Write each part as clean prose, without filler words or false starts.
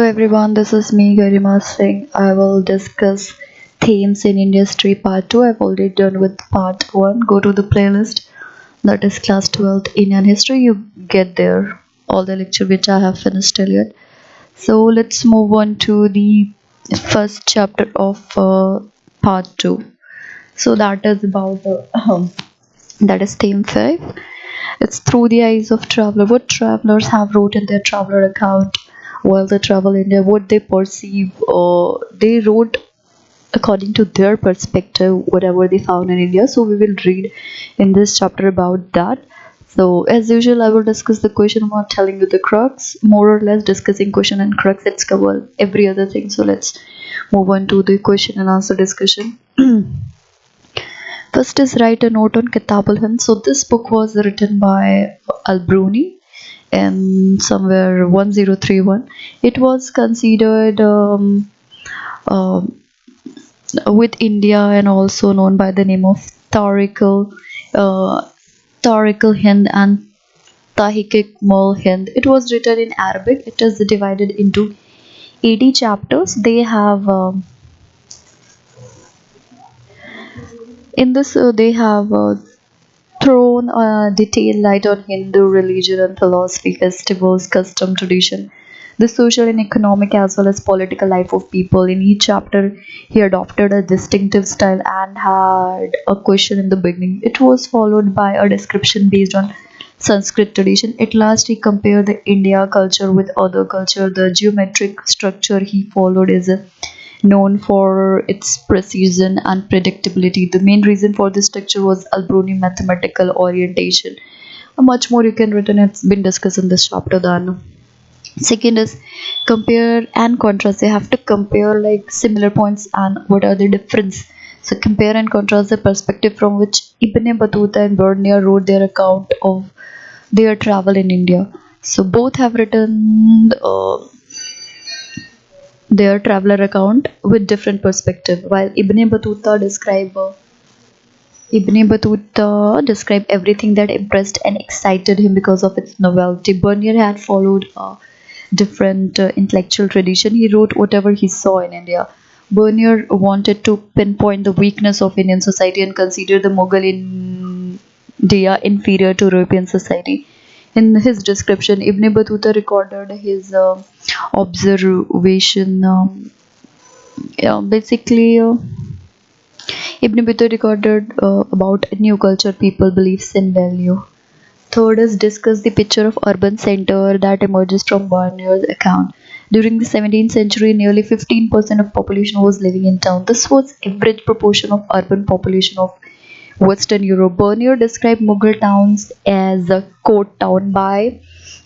everyone, this is me Garima Singh. I will discuss themes in Indian history part 2. I've already done with part 1. Go to the playlist that is class 12th Indian history. You get there all the lecture which I have finished till yet. So let's move on to the first chapter of part 2. So that is about that is theme 5. It's through the eyes of traveler. What travelers have wrote in their traveler account while they travel India, what they perceive, they wrote according to their perspective, whatever they found in India. So we will read in this chapter about that. So as usual, I will discuss the question. I'm not telling you the crux. More or less discussing question and crux. Let's cover every other thing. So let's move on to the question and answer discussion. First is write a note on Kitab al-Hind. So this book was written by Al-Bruni in somewhere 1031. It was considered um, with India and also known by the name of uh, Tariq Hind and Tahqiq Mul Hind. It was written in Arabic. It is divided into 80 chapters. They have in this they have thrown a detailed light on Hindu religion and philosophy, festivals, custom, tradition, the social and economic as well as political life of people. In each chapter, he adopted a distinctive style and had a question in the beginning. It was followed by a description based on Sanskrit tradition. At last, he compared the India culture with other culture. The geometric structure he followed is known for its precision and predictability. The main reason for this structure was Alberoni mathematical orientation. Much more you can written. It's been discussed in this chapter. Then second is compare and contrast. They have to compare like similar points and what are the difference. So compare and contrast the perspective from which Ibn Battuta and Bernier wrote their account of their travel in India. So both have written their traveler account with different perspective. While Ibn Battuta described everything that impressed and excited him because of its novelty. Bernier had followed a different intellectual tradition. He wrote whatever he saw in India. Bernier wanted to pinpoint the weakness of Indian society and consider the Mughal India inferior to European society. In his description, Ibn Battuta recorded his observation. Basically, Ibn Battuta recorded about new culture, people, beliefs, and value. Third is discuss the picture of urban center that emerges from Barnier's account. During the 17th century, nearly 15% of population was living in town. This was average proportion of urban population of Western Europe. Bernier described Mughal towns as a court town. By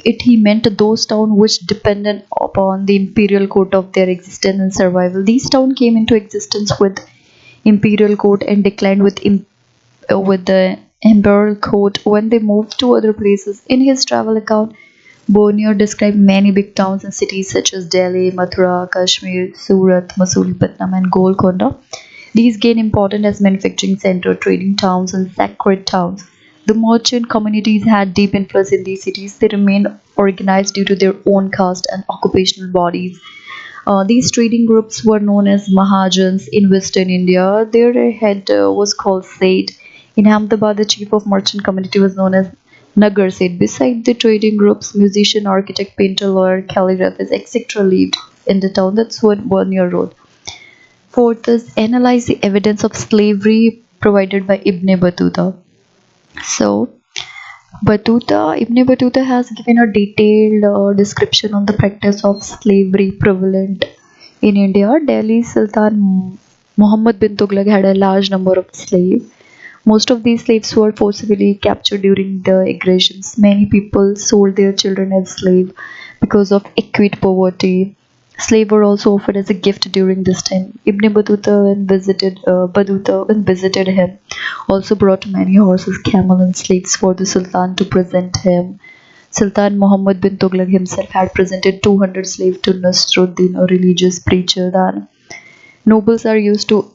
it, he meant those towns which depended upon the imperial court of their existence and survival. These towns came into existence with imperial court and declined with the imperial court when they moved to other places. In his travel account, Bernier described many big towns and cities such as Delhi, Mathura, Kashmir, Surat, Masulipatam, and Golconda. These gained importance as manufacturing centers, trading towns, and sacred towns. The merchant communities had deep influence in these cities. They remained organized due to their own caste and occupational bodies. These trading groups were known as Mahajans in Western India. Their head was called Seth. In Ahmedabad, the chief of merchant community was known as Nagar Seth. Beside the trading groups, musician, architect, painter, lawyer, calligraphist, etc. lived in the town. That's what Bernier wrote. Fourth is analyze the evidence of slavery provided by Ibn Battuta. So, Ibn Battuta has given a detailed description on the practice of slavery prevalent in India. Delhi Sultan Muhammad bin Tughlaq had a large number of slaves. Most of these slaves were forcibly captured during the aggressions. Many people sold their children as slaves because of acute poverty. Slaves were also offered as a gift during this time. Ibn Battuta, when visited him, also brought many horses, camel, and slaves for the Sultan to present him. Sultan Muhammad bin Tughlaq himself had presented 200 slaves to Nasruddin, a religious preacher. Then nobles are used to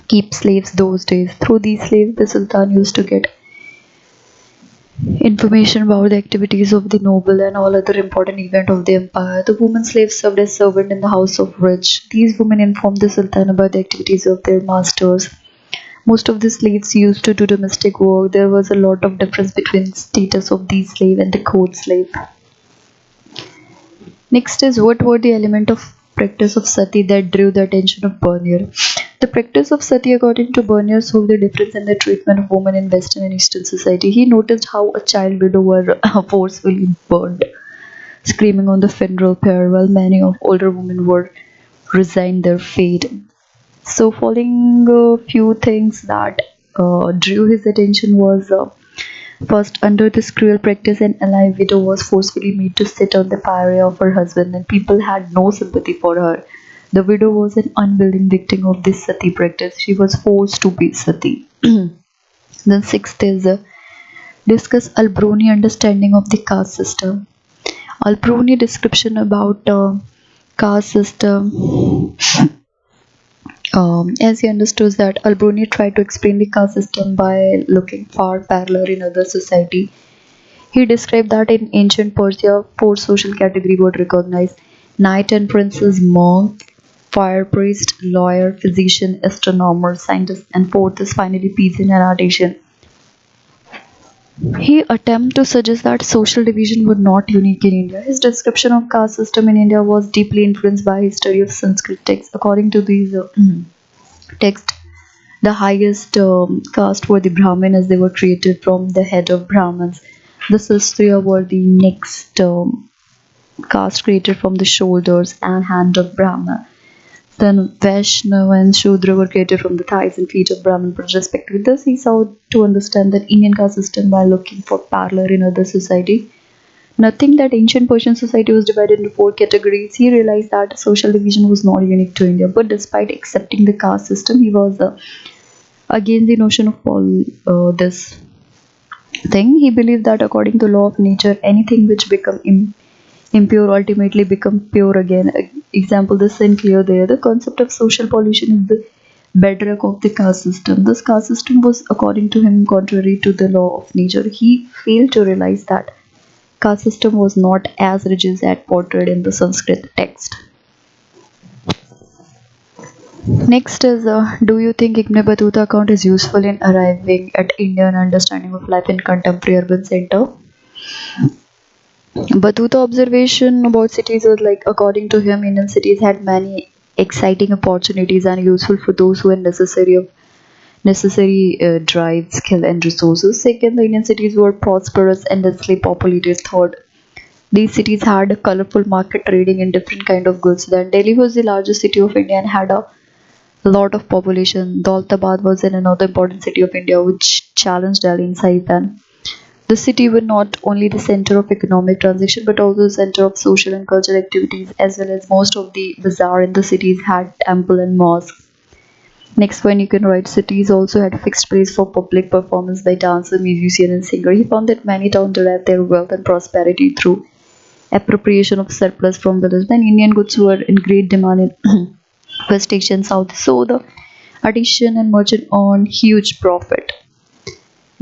keep slaves those days. Through these slaves, the Sultan used to get Information about the activities of the noble and all other important events of the empire. The women slaves served as servants in the house of rich. These women informed the sultan about the activities of their masters. Most of the slaves used to do domestic work. There was a lot of difference between status of these slave and the court slave. Next is what were the element of practice of sati that drew the attention of Bernier. The practice of sati, according to Bernier, showed the difference in the treatment of women in Western and Eastern society. He noticed how a child widow were forcefully burned, screaming on the funeral pyre, while many of older women were resigned their fate. So, following a few things that drew his attention was first, under this cruel practice, an alive widow was forcefully made to sit on the pyre of her husband, and people had no sympathy for her. The widow was an unwilling victim of this sati practice. She was forced to be sati. Then, sixth is discuss Albroni understanding of the caste system. Albroni description about caste system. As he understood that Albroni tried to explain the caste system by looking far parallel in other society. He described that in ancient Persia, four social categories were recognized: knight and princess, monk, fire priest, lawyer, physician, astronomer, scientist, and fourth is finally peasant and artisan. He attempted to suggest that social division were not unique in India. His description of caste system in India was deeply influenced by his study of Sanskrit texts. According to these texts, the highest caste were the Brahmin, as they were created from the head of Brahmins. The Kshatriya were the next caste created from the shoulders and hand of Brahma. Then Vaishnava and Shudra were created from the thighs and feet of Brahman, but respectively. Thus, he sought to understand the Indian caste system by looking for parallel in other society. Nothing that ancient Persian society was divided into four categories, he realized that social division was not unique to India. But despite accepting the caste system, he was against the notion of all this thing. He believed that according to law of nature, anything which become impure ultimately become pure again. Example, the sin clear there. The concept of social pollution is the bedrock of the caste system. This caste system was, according to him, contrary to the law of nature. He failed to realize that caste system was not as rigid as portrayed in the Sanskrit text. Next is, do you think Ibn Battuta account is useful in arriving at Indian understanding of life in contemporary urban center? Battuta observation about cities was like, according to him, Indian cities had many exciting opportunities and useful for those who had necessary drive, skill, and resources. Second, the Indian cities were prosperous and densely populated. Third, these cities had a colorful market trading in different kind of goods. Then Delhi was the largest city of India and had a lot of population. Daulatabad was another important city of India which challenged Delhi in size then. The city was not only the center of economic transaction but also the center of social and cultural activities, as well as most of the bazaar in the cities had temple and mosques. Next one, you can write cities also had fixed place for public performance by dancer, musician, and singer. He found that many towns derived their wealth and prosperity through appropriation of surplus from village. Then Indian goods were in great demand in West Asia and South, so the artisan and merchant earned huge profit.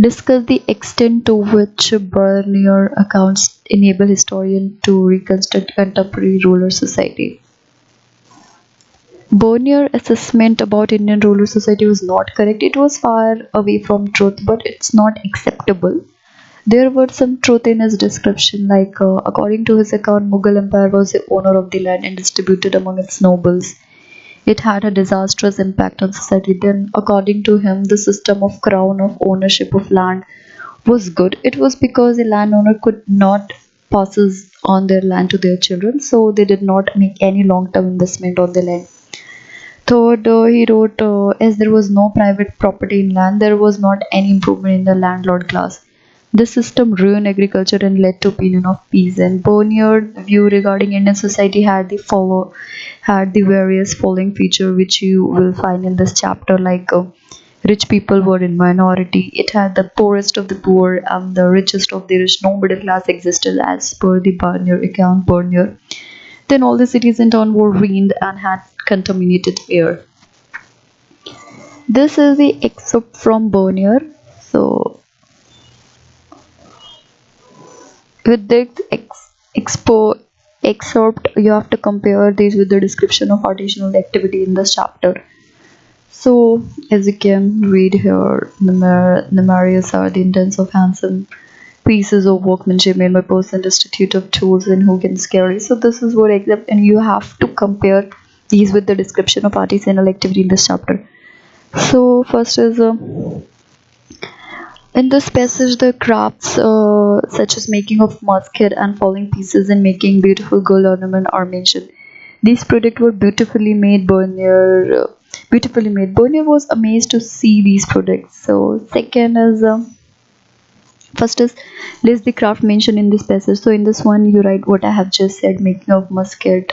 Discuss the extent to which Bernier accounts enable historians to reconstruct contemporary rural society. Bonnier's assessment about Indian rural society was not correct. It was far away from truth, but it's not acceptable. There were some truth in his description, like according to his account, Mughal Empire was the owner of the land and distributed among its nobles. It had a disastrous impact on society. Then, according to him, the system of crown of ownership of land was good. It was because the landowner could not passes on their land to their children, so they did not make any long-term investment on the land. Third, he wrote, as there was no private property in land, there was not any improvement in the landlord class. This system ruined agriculture and led to opinion of peace. And Bonnier's view regarding Indian society had the various following feature which you will find in this chapter, like rich people were in minority. It had the poorest of the poor and the richest of the rich. No middle class existed as per the Bernier account. Bernier. Then all the cities in town were ruined and had contaminated air. This is the excerpt from Bernier. So With this excerpt, you have to compare these with the description of artisanal activity in this chapter. So, as you can read here, Nemarius are the intents of handsome pieces of workmanship made by person destitute of tools and who can scary. So this is what except, and you have to compare these with the description of artisanal activity in this chapter. So first is in this passage the crafts such as making of musket and falling pieces and making beautiful gold ornament are mentioned. These products were beautifully made. Bernier was amazed to see these products. So second is first is list the craft mentioned in this passage. So in this one you write what I have just said, making of musket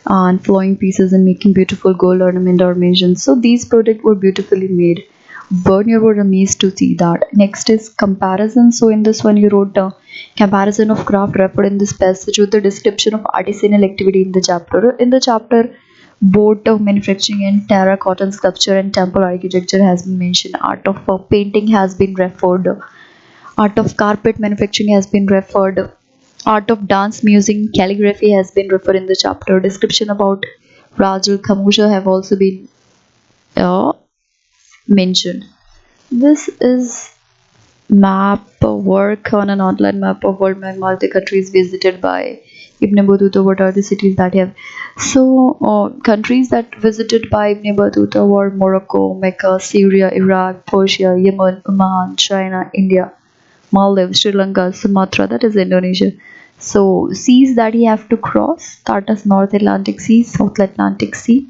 and flowing pieces and making beautiful gold ornament are mentioned. So these products were beautifully made. Bernier were amazed to see that. Next is comparison. So in this one you wrote comparison of craft referred in this passage with the description of artisanal activity in the chapter. In the chapter, both of manufacturing and terracotta sculpture and temple architecture has been mentioned. Art of painting has been referred. Art of carpet manufacturing has been referred. Art of dance, music, calligraphy has been referred in the chapter. Description about Rajul Khamusha have also been uh, mentioned. This is map work on an online map of world landmark the countries visited by Ibn Battuta. What are the cities that have? So countries that visited by Ibn Battuta were Morocco, Mecca, Syria, Iraq, Persia, Yemen, Oman, China, India, Maldives, Sri Lanka, Sumatra, that is Indonesia. So seas that you have to cross, that is North Atlantic Sea, South Atlantic Sea.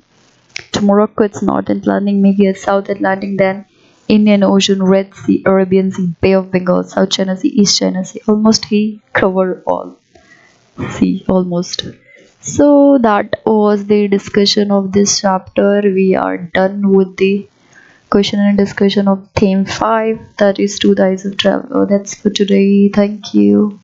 To Morocco, it's North Atlantic, maybe South Atlantic, then Indian Ocean, Red Sea, Arabian Sea, Bay of Bengal, South China Sea, East China Sea. Almost he covered all sea, almost. So that was the discussion of this chapter. We are done with the question and discussion of theme 5, that is 2 days of travel. That's for today. Thank you.